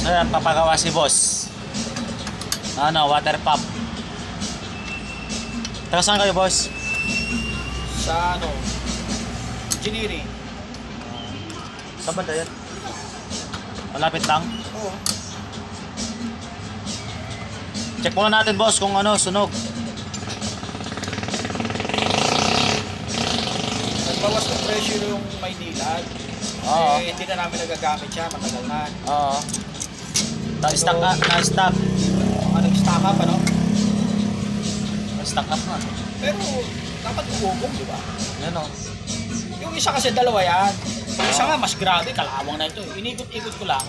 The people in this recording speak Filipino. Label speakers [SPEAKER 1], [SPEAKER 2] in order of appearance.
[SPEAKER 1] Ayan, papagawa si boss. Ano, water pump. Taga saan kayo, boss?
[SPEAKER 2] Sa ano, engineering.
[SPEAKER 1] Saan ba yan? Malapit lang.
[SPEAKER 2] Oo.
[SPEAKER 1] Check muna natin, boss, kung ano, sunog.
[SPEAKER 2] Nagbawas ng pressure yung Maynilad.
[SPEAKER 1] Oo.
[SPEAKER 2] Eh, hindi na namin nagagamit siya, matagal na.
[SPEAKER 1] Oo. Na-stack up, na-stack.
[SPEAKER 2] Nag-stack up, ano?
[SPEAKER 1] Na-stack up na.
[SPEAKER 2] Pero, dapat umubog, di ba?
[SPEAKER 1] Yan o.
[SPEAKER 2] Yung isa kasi dalawa yan. Yung isa nga, mas grabe, kalawang na ito. Inikot-ikot ko lang.